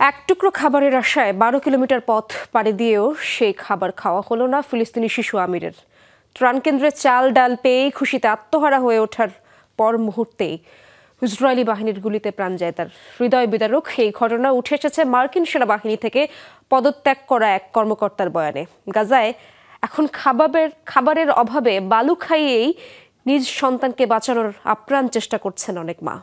এক টুকরো খাবারের আশায় 12 কিলোমিটার পথ পাড়ি দিয়েও সেই খাবার খাওয়া হলো না ফিলিস্তিনি শিশু আমিরের। ত্রাণ কেন্দ্রে চাল ডাল পেয়েই খুশিতে আত্মহারা হয়ে ওঠার পর মুহূর্তেই ইসরায়েলি বাহিনীর গুলিতে প্রাণ যায় তার। হৃদয় বিদারক এই ঘটনা উঠে এসেছে মার্কিন সেনাবাহিনী থেকে পদত্যাগ করা এক কর্মকর্তার বয়ানে। গাজায় এখন খাবারের অভাবে বালু খাইয়েই নিজ সন্তানকে বাঁচানোর আপ্রাণ চেষ্টা করছেন অনেক মা।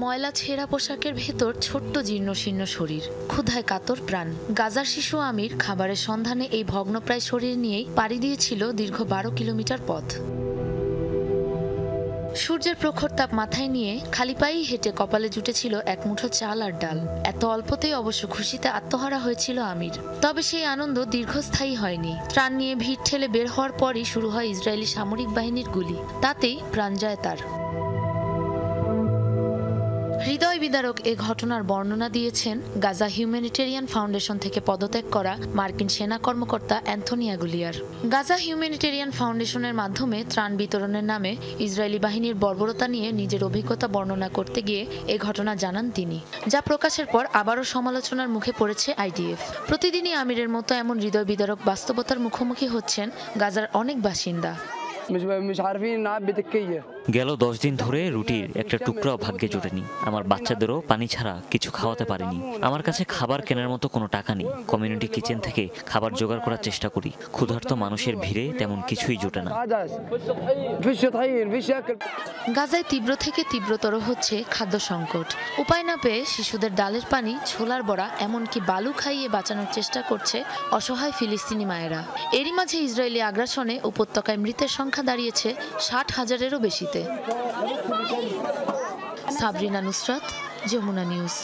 ময়লা ছেঁড়া পোশাকের ভেতর ছোট্ট জীর্ণশীর্ণ শরীর, ক্ষুধায় কাতর প্রাণ। গাজার শিশু আমির খাবারের সন্ধানে এই ভগ্নপ্রায় শরীর নিয়েই পাড়ি দিয়েছিল দীর্ঘ 12 কিলোমিটার পথ। সূর্যের প্রখর তাপ মাথায় নিয়ে খালি পায়েই হেঁটে কপালে জুটেছিল এক মুঠো চাল আর ডাল। এত অল্পতেই অবশ্য খুশিতে আত্মহারা হয়েছিল আমির। তবে সেই আনন্দ দীর্ঘস্থায়ী হয়নি। ত্রাণ নিয়ে ভিড় ঠেলে বের হওয়ার পরই শুরু হয় ইসরায়েলি সামরিক বাহিনীর গুলি। তাতেই প্রাণ যায় তার। হৃদয় বিদারক এ ঘটনার বর্ণনা দিয়েছেন গাজা হিউম্যানিটেরিয়ান ফাউন্ডেশন থেকে পদত্যাগ করা মার্কিন সেনা কর্মকর্তা অ্যান্থনি অ্যাগুলিয়ার। গাজা হিউম্যানিটেরিয়ান ফাউন্ডেশনের মাধ্যমে ত্রাণ বিতরণের নামে ইসরায়েলি বাহিনীর বর্বরতা নিয়ে নিজের অভিজ্ঞতা বর্ণনা করতে গিয়ে এ ঘটনা জানান তিনি, যা প্রকাশের পর আবারও সমালোচনার মুখে পড়েছে আইডিএফ। প্রতিদিনই আমিরের মতো এমন হৃদয় বিদারক বাস্তবতার মুখোমুখি হচ্ছেন গাজার অনেক বাসিন্দা। গেল 10 দিন ধরে রুটির একটা টুকরাও ভাগ্যে জোটেনি। আমার বাচ্চাদেরও পানি ছাড়া কিছু খাওয়াতে পারিনি। আমার কাছে খাবার কেনার মতো কোনো টাকা নেই। কমিউনিটি কিচেন থেকে খাবার জোগাড় করার চেষ্টা করি। ক্ষুধার্ত মানুষের ভিড়ে তেমন কিছুই জোটে না। গাজায় তীব্র থেকে তীব্রতর হচ্ছে খাদ্য সংকট। উপায় না পেয়ে শিশুদের ডালের পানি, ছোলার বড়া, এমনকি বালু খাইয়ে বাঁচানোর চেষ্টা করছে অসহায় ফিলিস্তিনি মায়েরা। এরই মাঝে ইসরায়েলি আগ্রাসনে উপত্যকায় মৃতের সংখ্যা দাঁড়িয়েছে 60,000-এরও বেশিতে। সাবরিনা নুসরাত, যমুনা নিউজ।